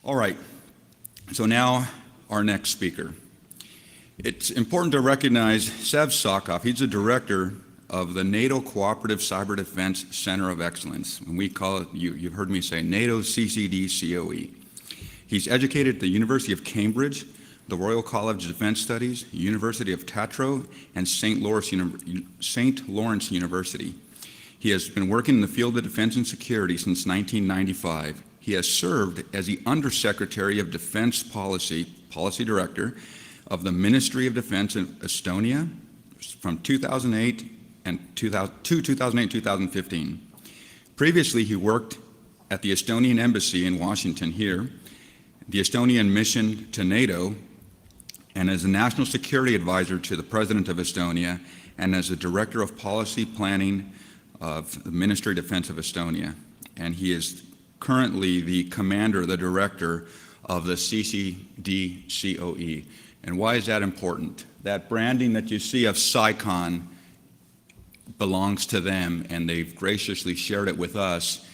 All right, so now our next speaker. It's important to recognize Sven Sakkov. He's the director of the NATO Cooperative Cyber Defense Center of Excellence, and we call it, you've heard me say, NATO CCD-COE. He's educated at the University of Cambridge, the Royal College of Defense Studies, University of Truro, and St. Lawrence University. He has been working in the field of defense and security since 1995. He has served as the Undersecretary of Defense Policy Director of the Ministry of Defense in Estonia from 2008 to 2015. Previously, he worked at the Estonian Embassy in Washington here, the Estonian mission to NATO, and as a National Security Advisor to the President of Estonia, and as the Director of Policy Planning of the Ministry of Defense of Estonia. And he is currently the Commander, the Director of the CCD-COE. And why is that important? That branding that you see of CyCon belongs to them, and they've graciously shared it with us.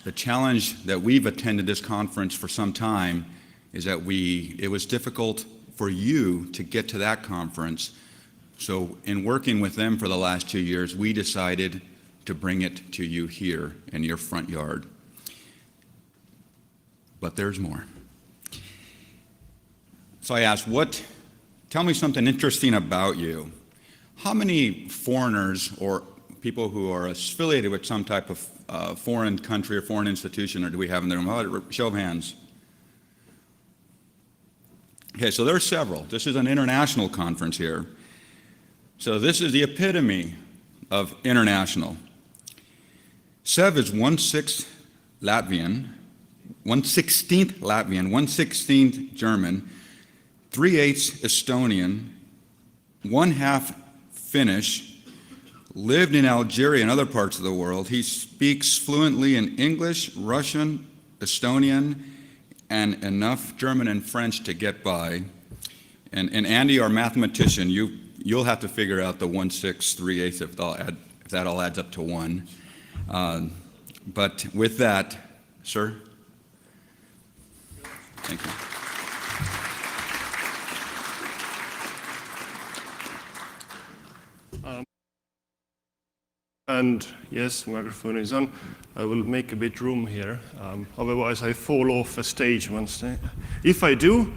The challenge that we've attended this conference for some time is that it was difficult for you to get to that conference. So in working with them for the last 2 years, we decided to bring it to you here in your front yard. But there's more. So I asked, tell me something interesting about you. How many foreigners or people who are affiliated with some type of foreign country or foreign institution or do we have in the room? Show of hands. Okay, so there are several. This is an international conference here. So this is the epitome of international. Sev is 1/16th Latvian, 1/16th German, 3/8 Estonian, 1/2 Finnish, lived in Algeria and other parts of the world. He speaks fluently in English, Russian, Estonian, and enough German and French to get by. And Andy, our mathematician, you'll have to figure out the 1/6, 3/8 if that all adds up to 1. But with that, sir. Thank you. And yes, the microphone is on. I will make a bit room here. Otherwise, I fall off a stage once. If I do,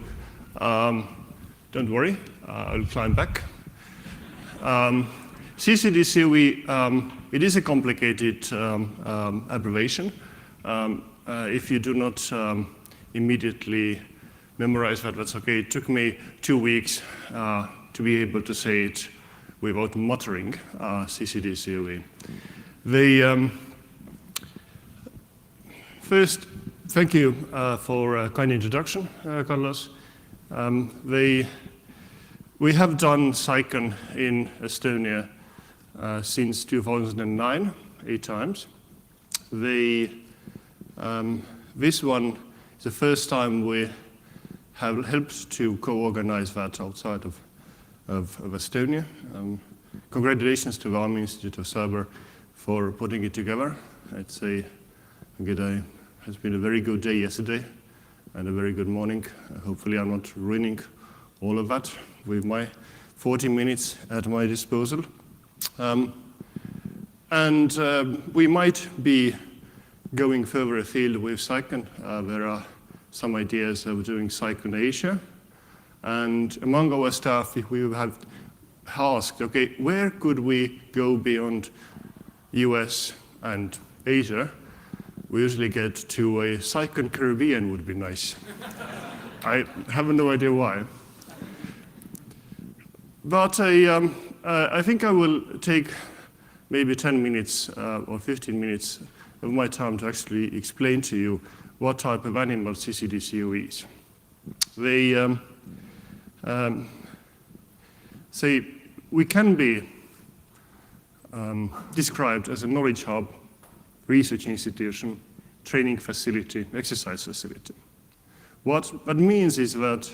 don't worry, I'll climb back. CCD-COE, it is a complicated abbreviation. If you do not immediately memorize that, that's okay. It took me 2 weeks to be able to say it without muttering, CCD-COE. First, thank you for a kind introduction, Carlos. We have done CyCon in Estonia since 2009, 8 times. This one is the first time we have helped to co-organize that outside of Estonia. Congratulations to the Army Institute of Cyber for putting it together. It has been a very good day yesterday and a very good morning. Hopefully I'm not ruining all of that with my 40 minutes at my disposal. We might be going further afield with CyCon. There are some ideas of doing CyCon Asia. And among our staff, we have asked, okay, where could we go beyond US and Asia? We usually get to a CyCon Caribbean would be nice. I have no idea why. But I think I will take maybe 10 minutes or 15 minutes of my time to actually explain to you what type of animal CCD-COE is. They say we can be described as a knowledge hub, research institution, training facility, exercise facility. What that means is that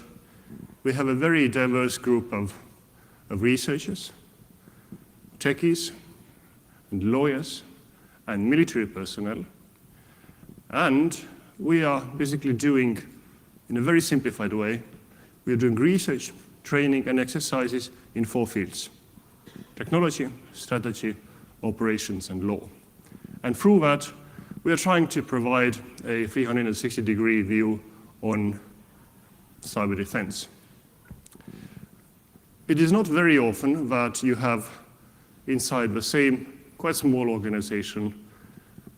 we have a very diverse group of researchers, techies, and lawyers, and military personnel. And we are basically doing, in a very simplified way, we are doing research, training, and exercises in 4 fields: technology, strategy, operations, and law. And through that, we are trying to provide a 360-degree view on cyber defense. It is not very often that you have inside the same quite small organization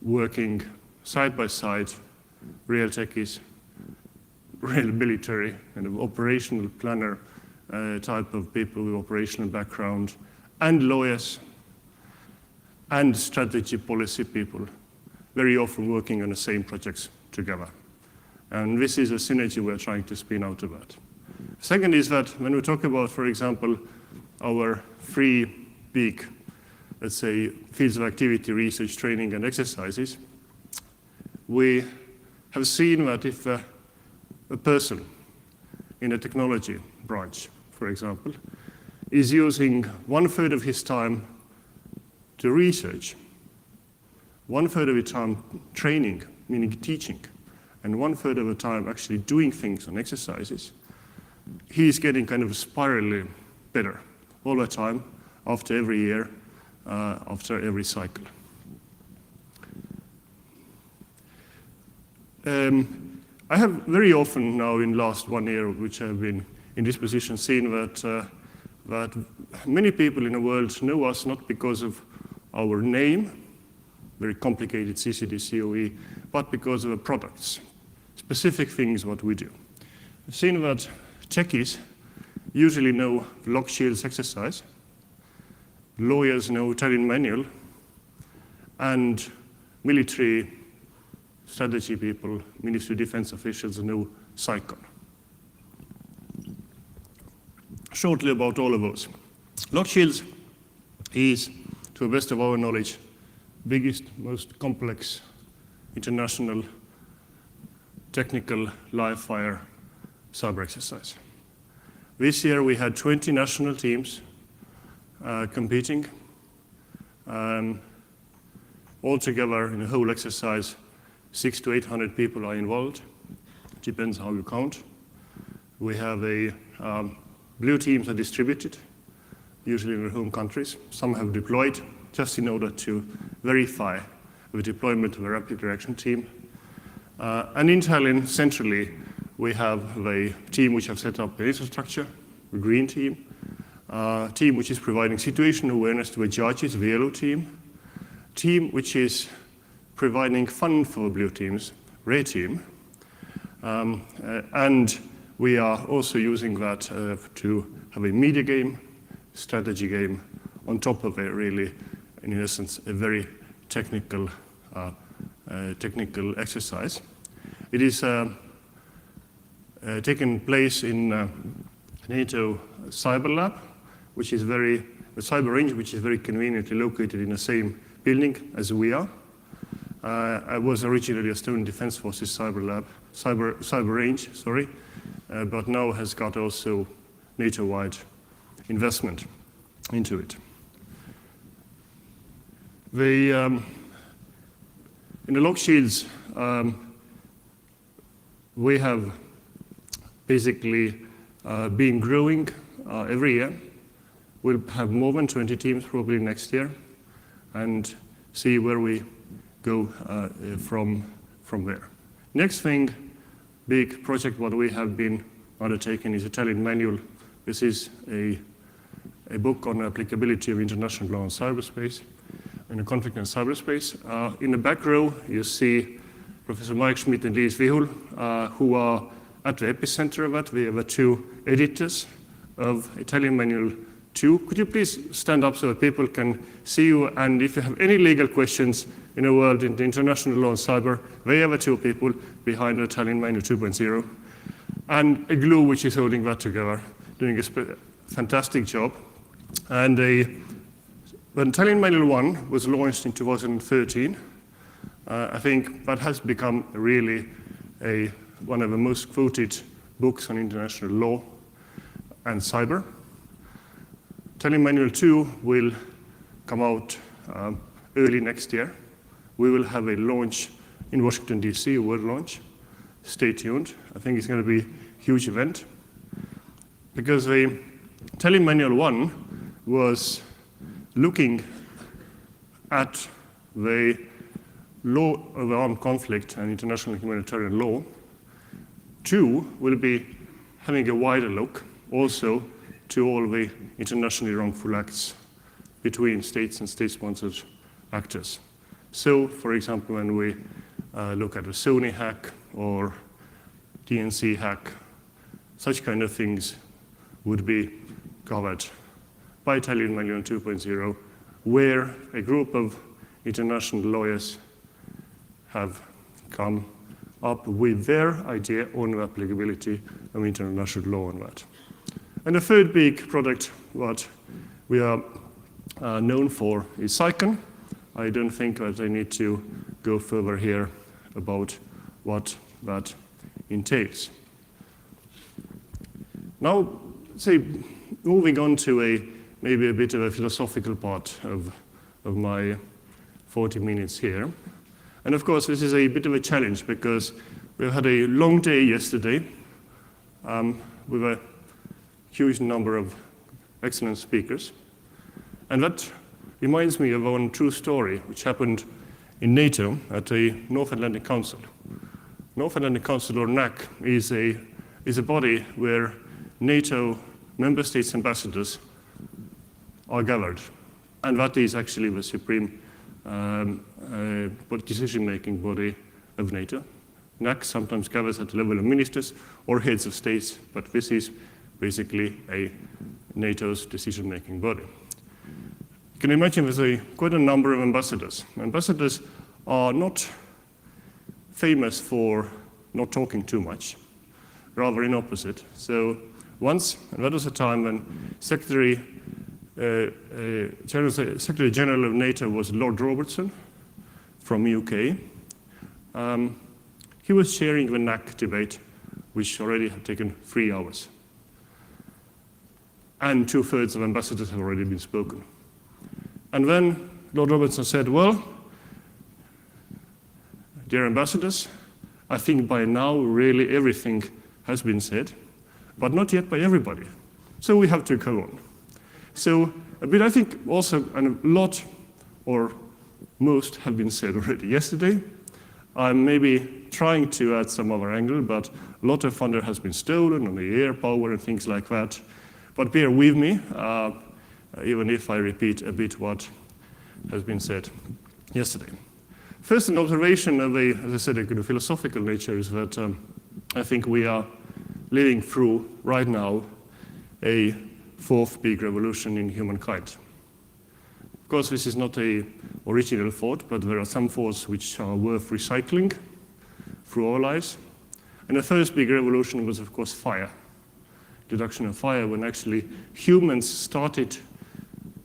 working side by side real techies, real military, and operational planner type of people with operational background, and lawyers, and strategy policy people, very often working on the same projects together. And this is a synergy we're trying to spin out of that. Second is that when we talk about, for example, our 3 big, let's say, fields of activity, research, training, and exercises, we have seen that if a person in a technology branch, for example, is using 1/3 of his time to research, 1/3 of his time training, meaning teaching, and 1/3 of the time actually doing things on exercises, he's getting kind of spirally better all the time, after every year, after every cycle. I have very often now in last 1 year, which I've been in this position, seen that many people in the world know us not because of our name, very complicated CCD, COE, but because of the products, specific things what we do. I've seen that techies usually know lock shields exercise, lawyers know Italian manual, and military strategy people, Ministry of Defense officials know CyCon. Shortly about all of those. Lock shields is, to the best of our knowledge, biggest, most complex international technical live fire cyber exercise. This year we had 20 national teams competing. Altogether in the whole exercise, 600 to 800 people are involved. Depends how you count. We have blue teams are distributed, usually in their home countries. Some have deployed just in order to verify the deployment of a rapid reaction team. And in Tallinn, centrally, we have a team which have set up the infrastructure, the green team, team which is providing situational awareness to the judges, the yellow team which is providing fun for blue teams, red team. And we are also using that to have a media game, strategy game, on top of a really, in essence, a very technical exercise. It is taking place in NATO Cyber Lab, which is the cyber range, which is very conveniently located in the same building as we are. I was originally a Estonian Defence Forces cyber range, but now has got also NATO-wide investment into it. In the lock shields, we have basically been growing every year. We'll have more than 20 teams probably next year, and see where we go from there. Next thing, big project what we have been undertaking is Italian manual. This is a book on applicability of international law in cyberspace, in a conflict in cyberspace. In the back row, you see Professor Mike Schmidt and Liis Vihul, who are at the epicenter of it. We have the 2 editors of Italian Manual 2. Could you please stand up so that people can see you? And if you have any legal questions in the world, in the international law and cyber, they are the 2 people behind the Italian Manual 2.0. And a glue which is holding that together, doing a fantastic job. And when Italian Manual 1 was launched in 2013, I think that has become really one of the most quoted books on international law and cyber. Italian Manual 2 will come out early next year. We will have a launch in Washington, D.C., a world launch. stay tuned. I think it's going to be a huge event. Because the Telemanual 1 was looking at the law of armed conflict and international humanitarian law. 2 will be having a wider look also to all the internationally wrongful acts between states and state-sponsored actors. So, for example, when we look at a Sony hack or DNC hack, such kind of things would be covered by Telemanual 2.0, where a group of international lawyers have come up with their idea on the applicability of international law on that. And the third big product, what we are known for, is CyCon. I don't think that I need to go further here about what that entails. Now, moving on to maybe a bit of a philosophical part of my 40 minutes here. And of course, this is a bit of a challenge because we had a long day yesterday with a huge number of excellent speakers. And that reminds me of one true story which happened in NATO at the North Atlantic Council. North Atlantic Council, or NAC, is a body where NATO member states ambassadors are gathered. And that is actually the supreme decision-making body of NATO. NAC sometimes gathers at the level of ministers or heads of states, but this is basically NATO's decision-making body. You can imagine there's quite a number of ambassadors. Ambassadors are not famous for not talking too much, rather in opposite. So once, and that was a time when Secretary General of NATO was Lord Robertson from UK. He was chairing the NAC debate, which already had taken 3 hours. And 2/3 of ambassadors have already been spoken. And then Lord Robertson said, well, dear ambassadors, I think by now really everything has been said, but not yet by everybody. So we have to go on. So a bit, I think also a lot or most have been said already yesterday. I'm maybe trying to add some other angle, but a lot of thunder has been stolen on the air power and things like that. But bear with me, even if I repeat a bit what has been said yesterday. First, an observation of as I said, a philosophical nature is that I think we are living through right now a fourth big revolution in humankind. Of course, this is not an original thought, but there are some thoughts which are worth recycling through our lives. And the first big revolution was, of course, fire. Introduction of fire, when actually humans started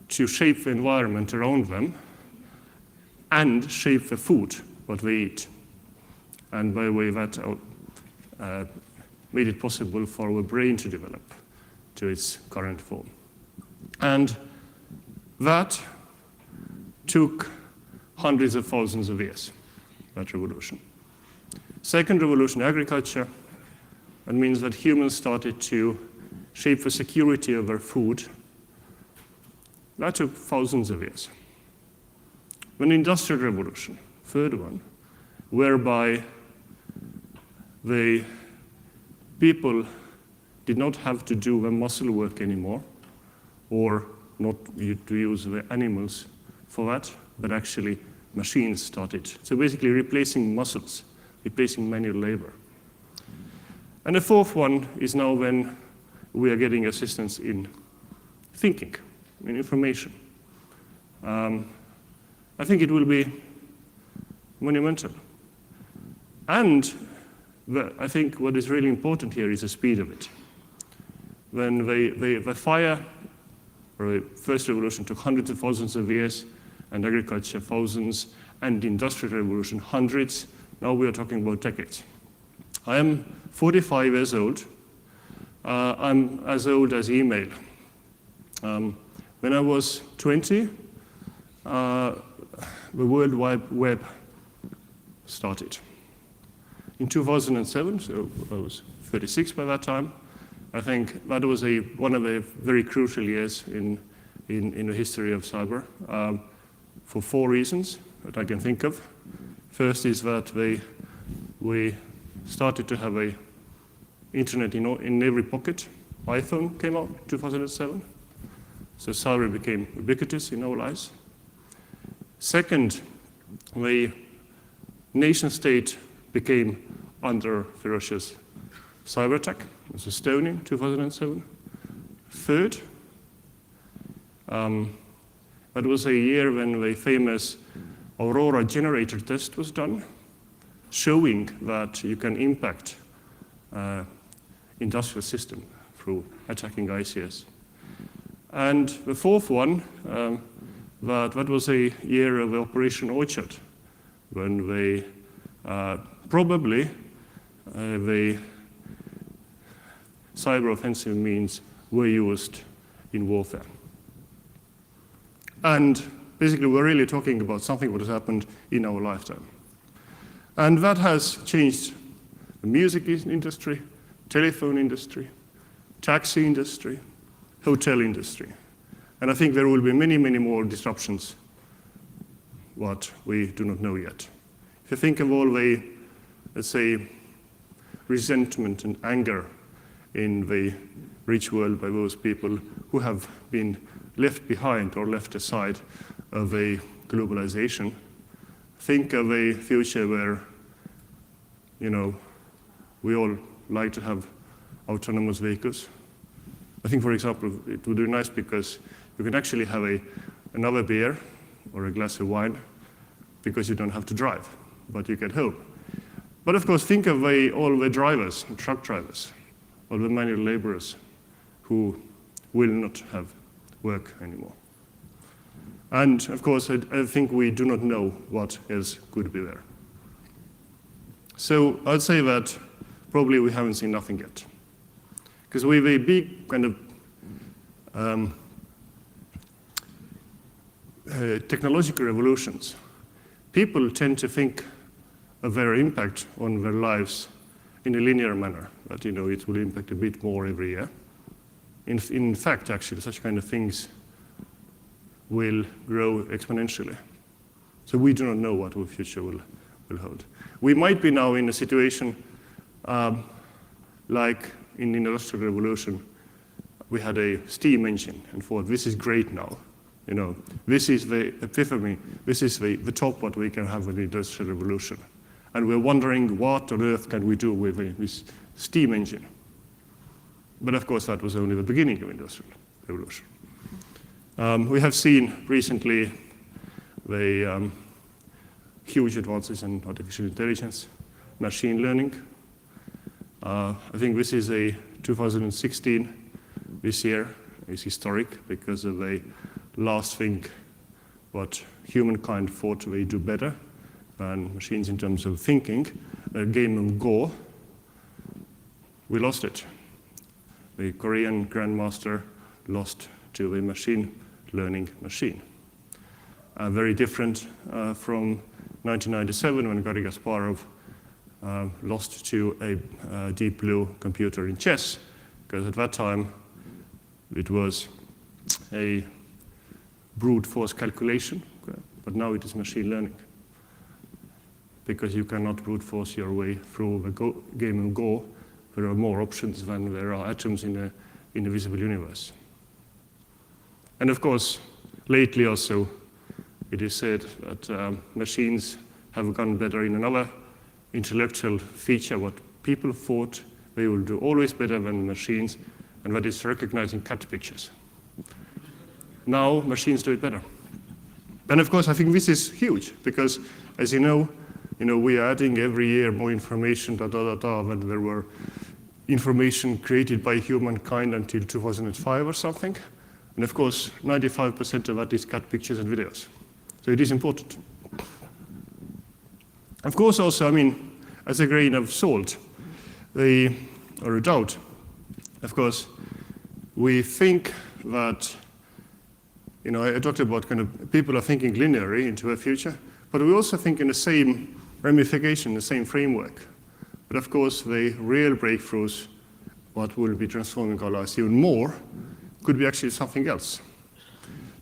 to shape the environment around them and shape the food, what they eat. And by the way, that made it possible for our brain to develop to its current form. And that took hundreds of thousands of years, that revolution. Second revolution, agriculture. That means that humans started to shape the security of their food. That took thousands of years. Then the industrial revolution, third one, whereby the people did not have to do the muscle work anymore, or not to use the animals for that, but actually machines started. So basically replacing muscles, replacing manual labor. And the fourth one is now when we are getting assistance in thinking, in information. I think it will be monumental. And I think what is really important here is the speed of it. When the fire, or the first revolution, took hundreds of thousands of years, and agriculture thousands, and the industrial revolution hundreds, now we are talking about decades. I am 45 years old. I'm as old as email. When I was 20, the World Wide Web started. in 2007, so I was 36 by that time. I think that was one of the very crucial years in the history of cyber for 4 reasons that I can think of. First is that we started to have a internet in every pocket. iPhone came out in 2007, so cyber became ubiquitous in our lives. Second, the nation state became under ferocious cyber attack. It was Estonia in 2007. Third, that was a year when the famous Aurora generator test was done, showing that you can impact industrial system through attacking ICS. And the fourth one, that was a year of Operation Orchard, when they probably the cyber offensive means were used in warfare. And basically, we're really talking about something that has happened in our lifetime. And that has changed the music industry, telephone industry, taxi industry, hotel industry. And I think there will be many, many more disruptions, what we do not know yet. If you think of all the, let's say, resentment and anger in the rich world by those people who have been left behind or left aside of a globalization, think of a future where, we all like to have autonomous vehicles. I think, for example, it would be nice because you can actually have another beer or a glass of wine because you don't have to drive, but you get home. But of course, think of all the drivers, truck drivers, all the manual laborers who will not have work anymore. And of course, I think we do not know what else could be there. So I'd say that probably we haven't seen nothing yet. Because we have a big kind of technological revolutions. People tend to think of their impact on their lives in a linear manner, that it will impact a bit more every year. In fact, actually, such kind of things will grow exponentially. So we do not know what our future will hold. We might be now in a situation like in the Industrial Revolution, we had a steam engine and thought, this is great now. This is the epiphany, this is the top what we can have with the Industrial Revolution. And we're wondering what on earth can we do with this steam engine. But of course, that was only the beginning of Industrial Revolution. We have seen recently the huge advances in artificial intelligence, machine learning. I think this is a 2016, this year is historic because of the last thing what humankind thought we do better than machines in terms of thinking, a game of Go. We lost it. The Korean grandmaster lost to a machine learning machine. Very different from 1997 when Garry Kasparov lost to a deep blue computer in chess, because at that time it was a brute force calculation, but now it is machine learning. Because you cannot brute force your way through the game of Go, there are more options than there are atoms in the visible universe. And of course, lately also, it is said that machines have gone better in another intellectual feature, what people thought they will do always better than machines, and that is recognizing cat pictures. Now, machines do it better. And of course, I think this is huge, because as you know, we are adding every year more information, when there were information created by humankind until 2005 or something. And of course, 95% of that is cat pictures and videos. So it is important. Of course, also, as a grain of salt, or a doubt, of course, we think that, I talked about kind of people are thinking linearly into a future, but we also think in the same ramification, the same framework. But of course, the real breakthroughs, what will be transforming our lives even more, could be actually something else.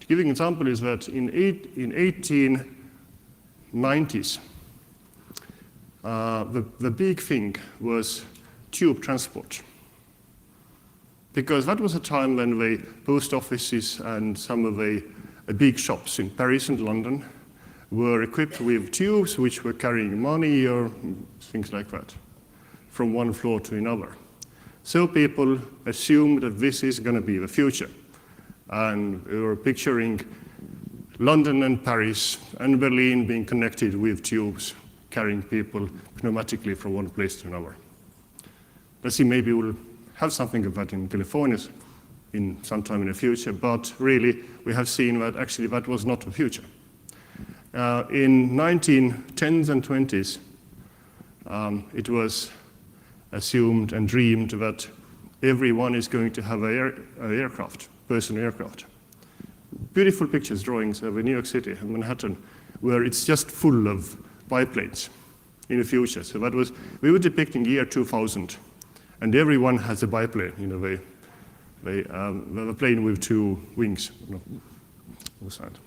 To give you an example is that in 1890s, the big thing was tube transport. Because that was a time when the post offices and some of the big shops in Paris and London were equipped with tubes which were carrying money or things like that from one floor to another. So people assumed that this is going to be the future. And we were picturing London and Paris and Berlin being connected with tubes, carrying people pneumatically from one place to another. Let's see, maybe we'll have something of that in California in sometime in the future, but really we have seen that actually that was not the future. In 1910s and 20s, it was assumed and dreamed that everyone is going to have an aircraft, personal aircraft. Beautiful pictures, drawings of New York City and Manhattan, where it's just full of biplanes in the future. So that was, we were depicting year 2000, and everyone has a biplane, you know, the plane with two wings on the side.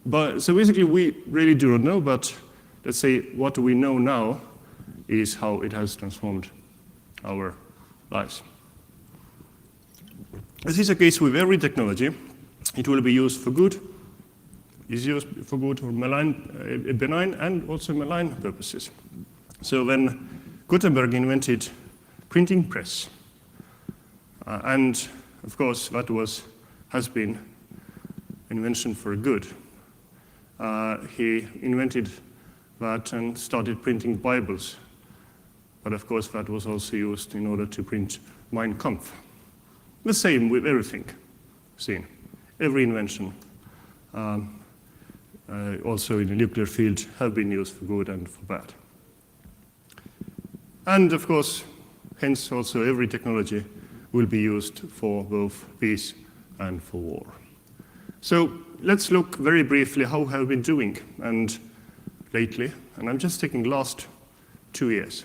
But so basically, we really do not know, but let's say what we know now is how it has transformed our lives. This is the case with every technology. It will be used for good, is used for good or malign, benign and also malign purposes. So when Gutenberg invented printing press, and of course that has been invention for good. He invented that and started printing Bibles. But of course that was also used in order to print Mein Kampf. The same with everything seen. Every invention, also in the nuclear field, have been used for good and for bad. And of course, hence also every technology will be used for both peace and for war. So let's look very briefly how have we been doing and lately, and I'm just taking last 2 years.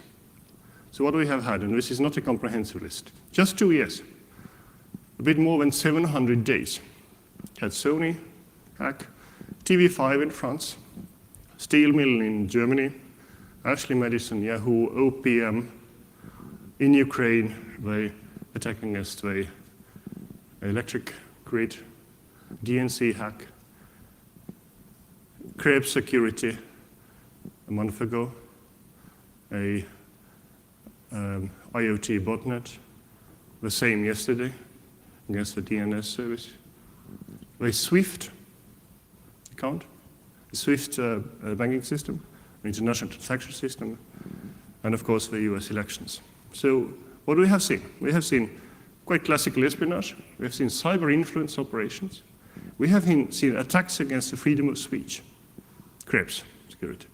So what we have had, and this is not a comprehensive list, just 2 years, a bit more than 700 days. Had Sony hack, TV5 in France, steel mill in Germany, Ashley Madison, Yahoo, OPM in Ukraine, they attacking us the electric grid, DNC hack, Krebs security a month ago, a IoT botnet, the same yesterday against the DNS service, the SWIFT account, the SWIFT banking system, the international transaction system, and of course the US elections. So what we have seen? We have seen quite classical espionage. We have seen cyber influence operations. We have seen attacks against the freedom of speech, Krebs security.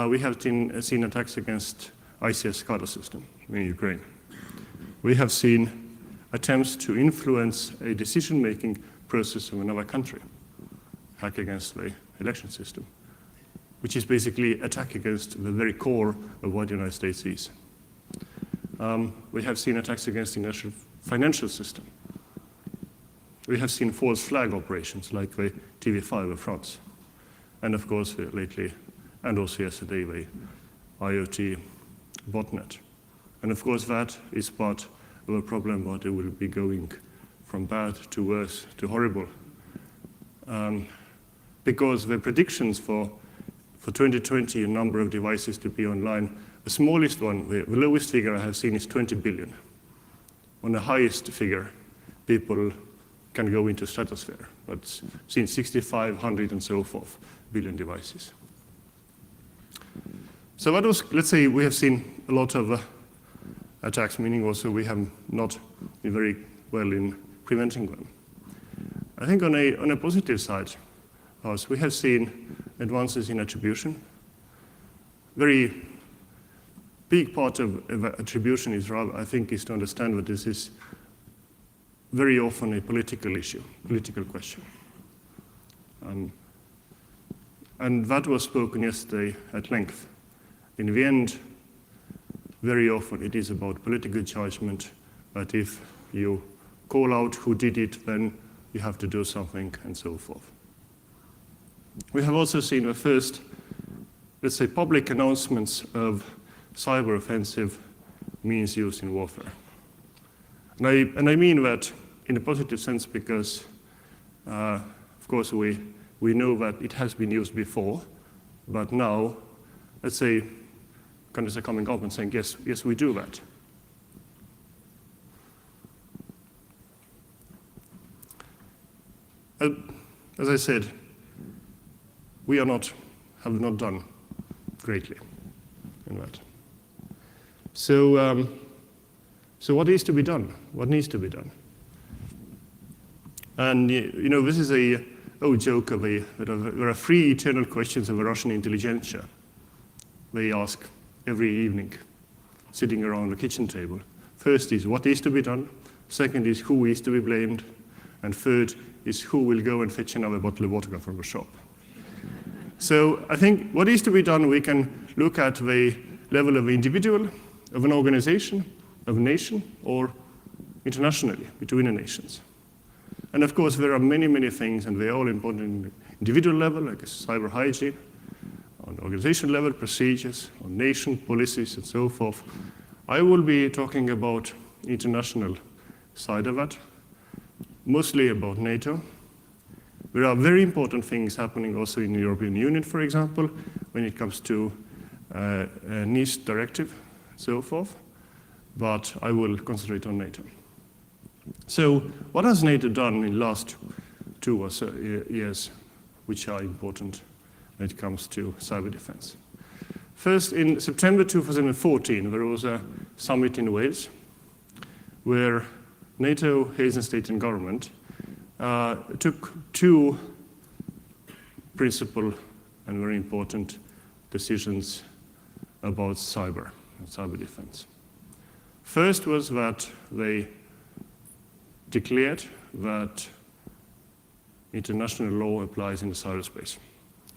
We have seen attacks against ICS SCADA system in Ukraine. We have seen attempts to influence a decision-making process of another country, hack against the election system, which is basically attack against the very core of what the United States is. We have seen attacks against the national financial system. We have seen false flag operations like the TV5 of France. And of course, lately, and also yesterday, the IoT botnet. And of course, that is part of a problem, but it will be going from bad to worse to horrible. Because the predictions for 2020, a number of devices to be online, the smallest one, the lowest figure I have seen is 20 billion. On the highest figure, people can go into stratosphere. That's seen 6,500 and so forth billion devices. So that was, let's say, we have seen a lot of attacks, meaning also we have not been very well in preventing them. I think on a positive side, we have seen advances in attribution. Very big part of attribution is, I think, is to understand that this is very often a political issue, political question. And that was spoken yesterday at length. In the end, very often it is about political judgment, but if you call out who did it, then you have to do something, and so forth. We have also seen the first, let's say, public announcements of cyber offensive means used in warfare. And I mean that in a positive sense because, of course, we know that it has been used before, but now, let's say, countries are coming up and saying, yes, we do that. As I said, we have not done greatly in that. So what is to be done? What needs to be done? And this is a old joke of there are 3 eternal questions of a Russian intelligentsia. They ask every evening, sitting around the kitchen table. First is what is to be done. Second is who is to be blamed. And third is who will go and fetch another bottle of vodka from the shop. So I think what is to be done, we can look at the level of individual, of an organization, of a nation, or internationally, between the nations. And of course, there are many, many things, and they're all important in the individual level, like cyber hygiene, on organization level, procedures, on nation, policies, and so forth. I will be talking about international side of that, mostly about NATO. There are very important things happening also in the European Union, for example, when it comes to NIS directive, and so forth. But I will concentrate on NATO. So what has NATO done in the last 2 or so years, which are important when it comes to cyber defense? First, in September 2014, there was a summit in Wales where NATO, heads of state and government took 2 principal and very important decisions about cyber and cyber defense. First was that they declared that international law applies in the cyberspace,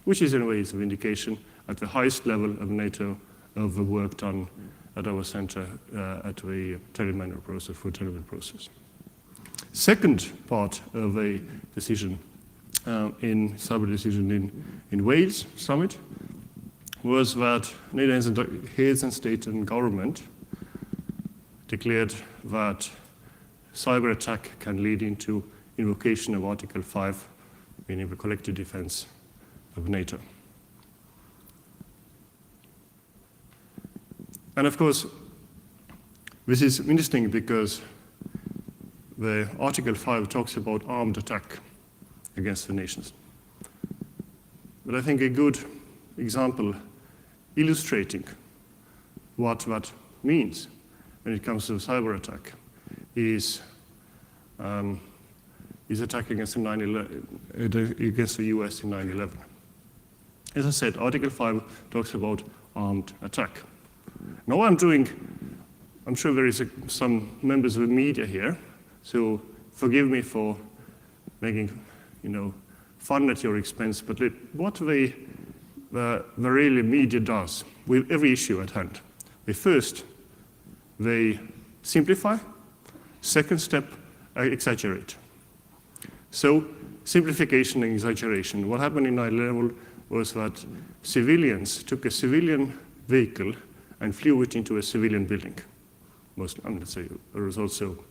which is in a way an indication at the highest level of NATO of the work done at our center at the telemanagement process for telemanagement process. Second part of a decision in cyber decision in Wales summit was that NATO heads and state and government declared that cyber attack can lead into invocation of Article 5, meaning the collective defense of NATO. And of course, this is interesting because the Article 5 talks about armed attack against the nations. But I think a good example illustrating what that means when it comes to cyber attack is attack against the US in 9/11. As I said, Article 5 talks about armed attack. Now what I'm doing, I'm sure there is some members of the media here, so forgive me for making fun at your expense, but what the really media does with every issue at hand, they simplify. Second step, exaggerate. So simplification and exaggeration. What happened in 9/11 was that civilians took a civilian vehicle and flew it into a civilian building. Mostly, let's say there was also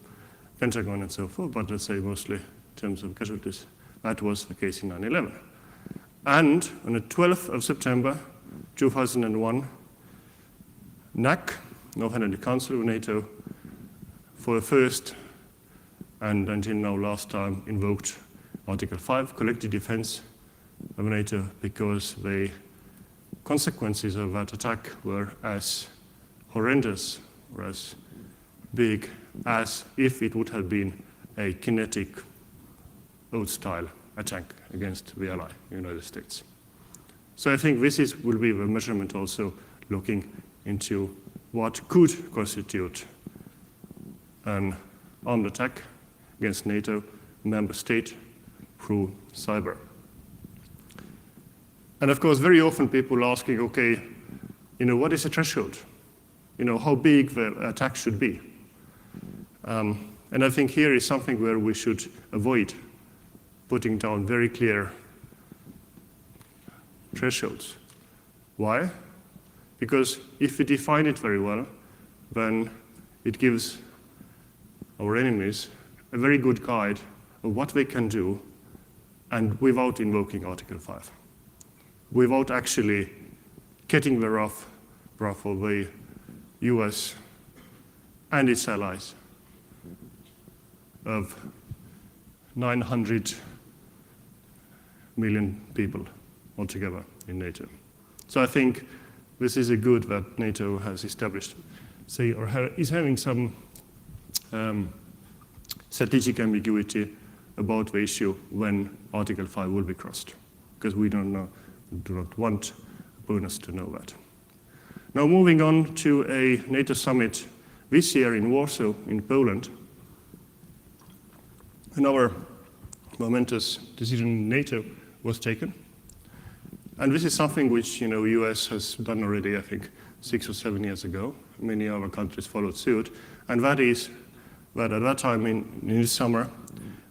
Pentagon and so forth, but let's say mostly in terms of casualties, that was the case in 9/11. And on the 12th of September 2001, NAC, North Atlantic Council of NATO, for the first and until now last time invoked Article 5, collective defense of NATO, because the consequences of that attack were as horrendous or as big as if it would have been a kinetic old-style attack against the ally, the United States. So I think this will be the measurement also looking into what could constitute an armed attack against NATO member state through cyber. And of course, very often people are asking, okay, what is the threshold? how big the attack should be. And I think here is something where we should avoid putting down very clear thresholds. Why? Because if we define it very well, then it gives our enemies a very good guide of what they can do, and without invoking Article 5, without actually getting the wrath of the US and its allies of 900 million people altogether in NATO. So I think this is a good that NATO has established, is having some strategic ambiguity about the issue when Article 5 will be crossed, because we do not want opponents to know that. Now moving on to a NATO summit this year in Warsaw, in Poland. Another momentous decision in NATO was taken. And this is something which US has done already, I think, 6 or 7 years ago. Many other countries followed suit. And that is that at that time in this summer,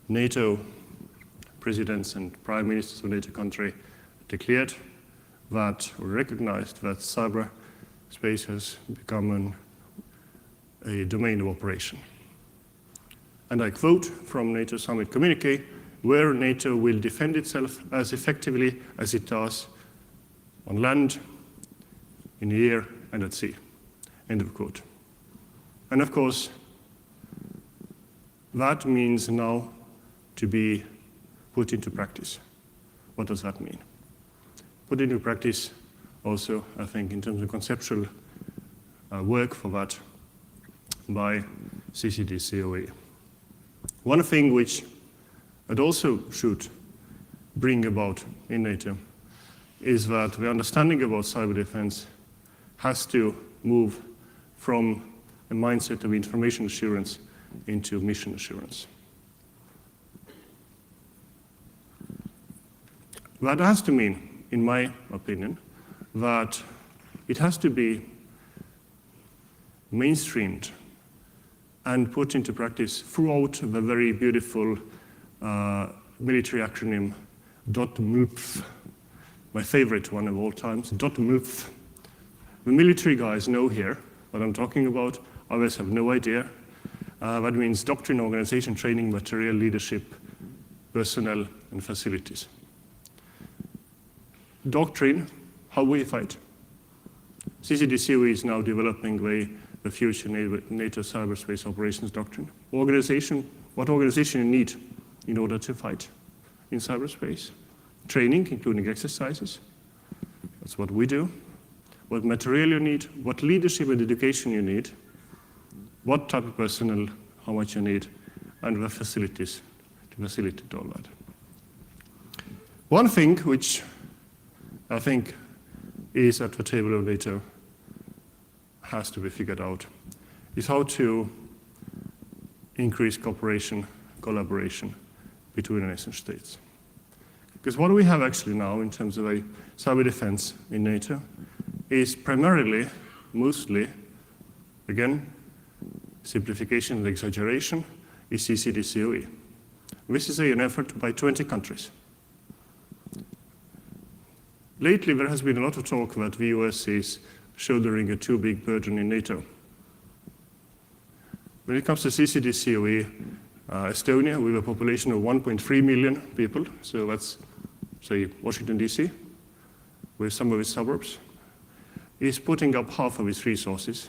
NATO presidents and prime ministers of NATO country declared that, or recognized that cyberspace has become a domain of operation. And I quote from NATO summit communique, where NATO will defend itself as effectively as it does on land, in the air, and at sea. End of quote. And of course, that means now to be put into practice. What does that mean? Put into practice also, I think, in terms of conceptual work for that by CCDCOE. One thing which it also should bring about in NATO is that the understanding about cyber defense has to move from a mindset of information assurance into mission assurance. That has to mean, in my opinion, that it has to be mainstreamed and put into practice throughout the very beautiful military acronym .MUPF, my favorite one of all times, .MUPF. The military guys know here what I'm talking about, others have no idea. That means doctrine, organization, training, material, leadership, personnel, and facilities. Doctrine, how we fight. CCDCOE is now developing the future NATO cyberspace operations doctrine. Organization, what organization you need in order to fight in cyberspace. Training, including exercises. That's what we do. What material you need, what leadership and education you need, what type of personnel, how much you need, and the facilities to facilitate all that. One thing which I think is at the table of NATO has to be figured out is how to increase cooperation, collaboration between the nation states. Because what we have actually now in terms of a cyber defense in NATO is primarily, mostly, again, simplification and exaggeration, is CCDCOE. This is an effort by 20 countries. Lately, there has been a lot of talk that the US is shouldering a too big burden in NATO. When it comes to CCDCOE, Estonia, with a population of 1.3 million people, so that's, say, Washington, D.C., with some of its suburbs, is putting up half of its resources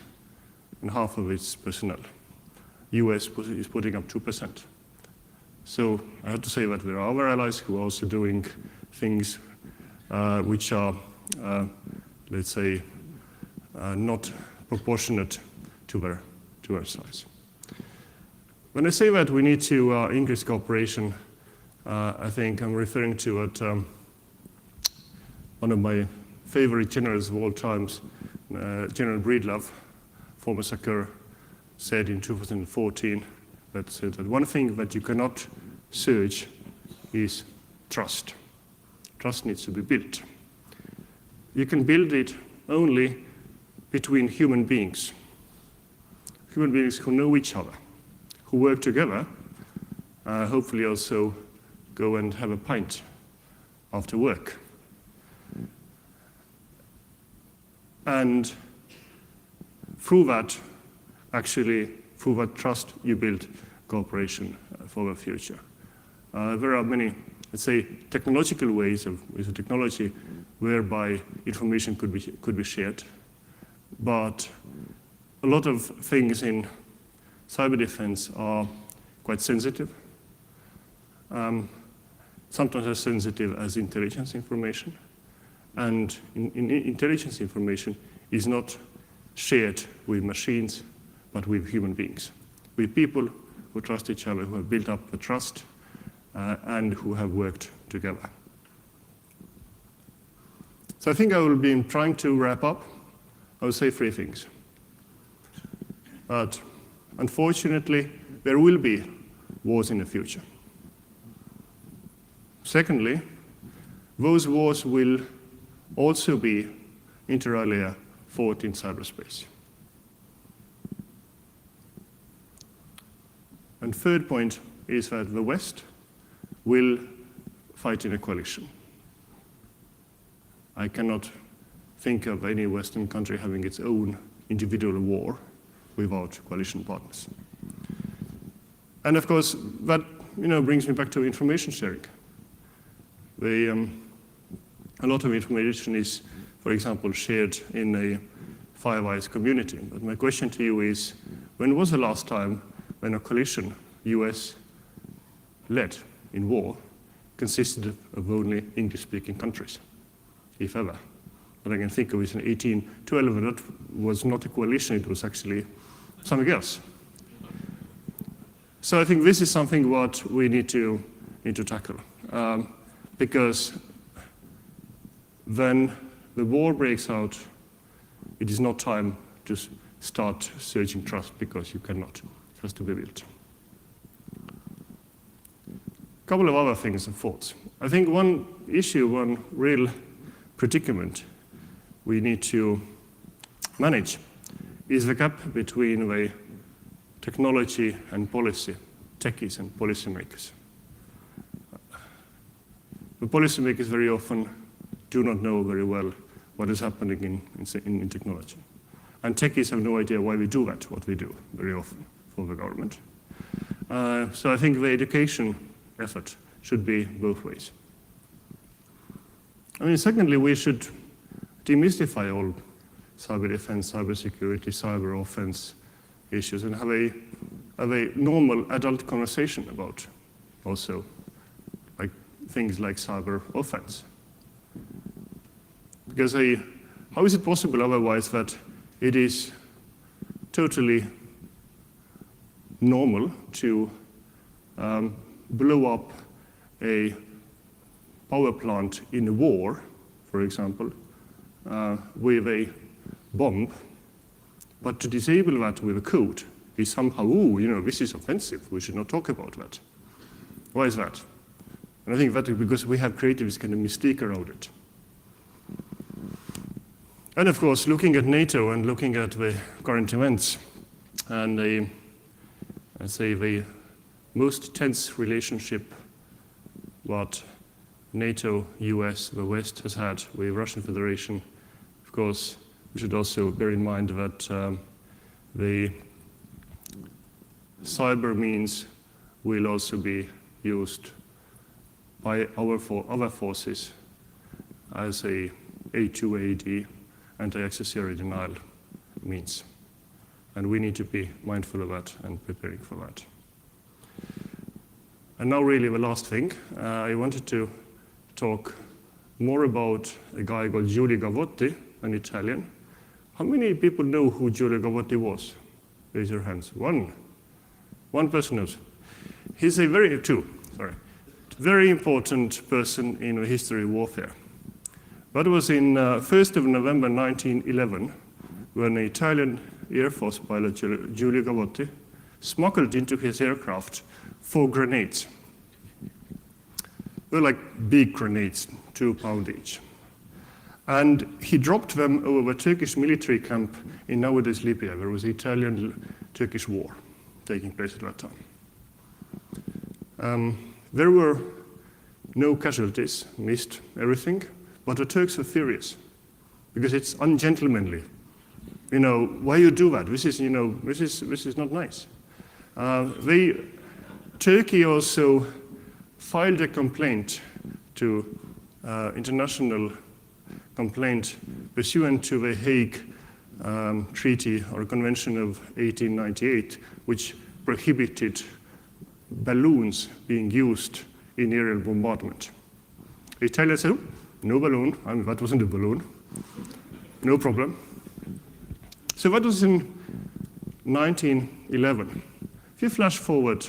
and half of its personnel. US is putting up 2%. So I have to say that there are other allies who are also doing things which are, let's say, not proportionate to their size. When I say that we need to increase cooperation, I think I'm referring to what one of my favorite generals of all times, General Breedlove, former Sakkov, said in 2014, that said that one thing that you cannot surge is trust. Trust needs to be built. You can build it only between human beings. human beings who know each other, who work together, hopefully also go and have a pint after work. And through that, through that trust, you build cooperation for the future. There are many, let's say, technological ways with the technology whereby information could be shared. But a lot of things in cyber defense are quite sensitive. Sometimes as sensitive as intelligence information. And intelligence information is not shared with machines, but with human beings, with people who trust each other, who have built up the trust, and who have worked together. So I think I will be trying to wrap up. I will say 3 things. But unfortunately, there will be wars in the future. Secondly, those wars will also be inter alia fought in cyberspace. And third point is that the West will fight in a coalition. I cannot think of any Western country having its own individual war without coalition partners. And of course, that brings me back to information sharing. A lot of information is, for example, shared in a Firewise community. But my question to you is, when was the last time when a coalition, US-led in war, consisted of only English-speaking countries, if ever? But I can think of it in 1812, and that was not a coalition, it was actually something else. So I think this is something what we need to tackle. Because when the war breaks out, it is not time to start searching trust, because you cannot. It has to be built. A couple of other things and thoughts. I think one issue, one real predicament we need to manage is the gap between the technology and policy, techies and policymakers. The policymakers very often do not know very well what is happening in technology. And techies have no idea why we do that, what we do, very often for the government. So I think the education effort should be both ways. I mean, secondly, we should demystify all cyber defense, cyber security, cyber offense issues and have a normal adult conversation about also things like cyber offense. Because how is it possible otherwise that it is totally normal to blow up a power plant in a war, for example, with a bomb, but to disable that with a code is somehow, this is offensive, we should not talk about that. Why is that? And I think that is because we have created this kind of mystique around it. And of course, looking at NATO and looking at the current events and the most tense relationship what NATO, US, the West has had with Russian Federation, of course, we should also bear in mind that the cyber means will also be used by our other forces as a A2AD, anti-accessory denial means. And we need to be mindful of that and preparing for that. And now really the last thing, I wanted to talk more about a guy called Giulio Gavotti, an Italian. How many people know who Giulio Gavotti was? Raise your hands. One person knows. He's a very important person in the history of warfare. That was in 1st of November 1911, when an Italian Air Force pilot, Giulio Gavotti, smuggled into his aircraft 4 grenades. They were like big grenades, 2 pounds each. And he dropped them over a Turkish military camp in nowadays Libya. There was an Italian Turkish war taking place at that time. There were no casualties, missed everything, but the Turks were furious because it's ungentlemanly. Why you do that? This is not nice. Turkey also filed a complaint to international complaint pursuant to the Hague Treaty or Convention of 1898, which prohibited balloons being used in aerial bombardment. Italia said, no balloon, that wasn't a balloon, no problem. So that was in 1911. If you flash forward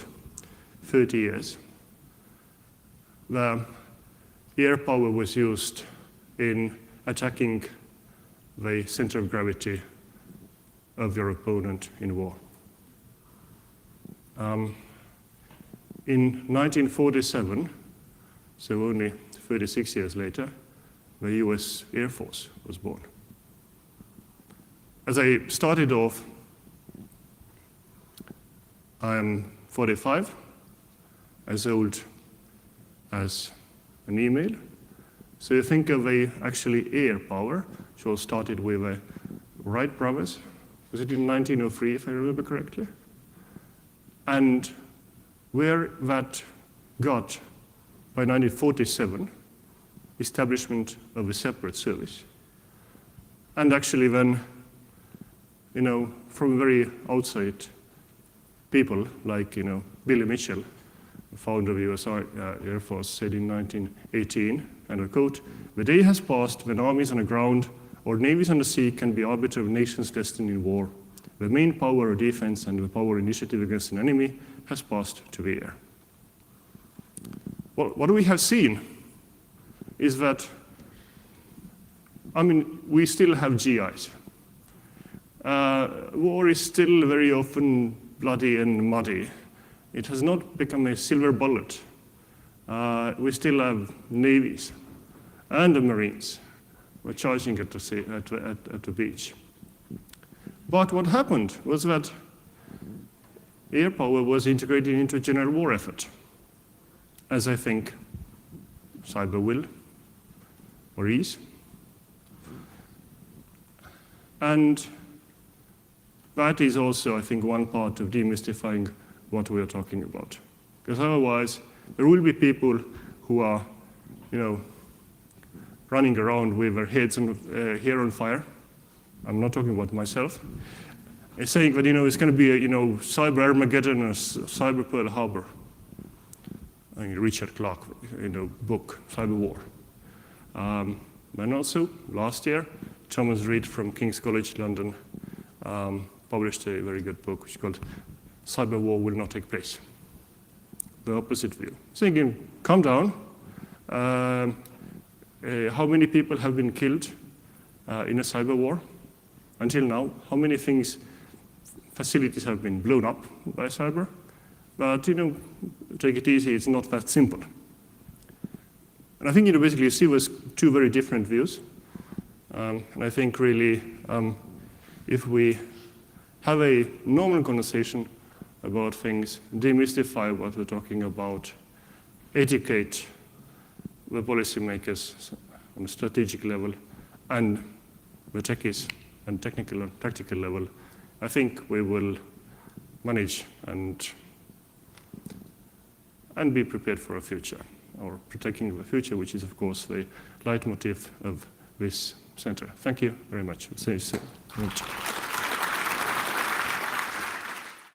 30 years, the air power was used in attacking the center of gravity of your opponent in war. In 1947, so only 36 years later, the US Air Force was born. As I started off, I am 45, as old as an email. So you think of actually air power, which all started with the Wright brothers. Was it in 1903, if I remember correctly? And where that got, by 1947, establishment of a separate service. And actually then, from very outside people like, Billy Mitchell, the founder of the US Air Force, said in 1918, and I quote, "The day has passed when armies on the ground or navies on the sea can be arbiter of nations destined in war. The main power of defense and the power of initiative against an enemy has passed to the air." Well, what we have seen is that, we still have GIs. War is still very often bloody and muddy. It has not become a silver bullet. We still have navies and the Marines were charging at the beach. But what happened was that air power was integrated into a general war effort, as I think cyber will or is. And that is also, I think, one part of demystifying what we are talking about. Because otherwise, there will be people who are, running around with their heads and hair on fire. I'm not talking about myself. Saying that, it's going to be a, cyber Armageddon or cyber Pearl Harbor. Richard Clarke, book, Cyber War. And also, last year, Thomas Reid from King's College London published a very good book which is called Cyber War Will Not Take Place. The opposite view. Saying, calm down. How many people have been killed in a cyber war until now? How many facilities have been blown up by cyber? But, take it easy, it's not that simple. And I think, basically you see there's two very different views. And I think really, if we have a normal conversation about things, demystify what we're talking about, educate the policymakers on a strategic level and the techies and technical and tactical level, I think we will manage and be prepared for a future, or protecting the future, which is, of course, the leitmotif of this center. Thank you very much. See you soon.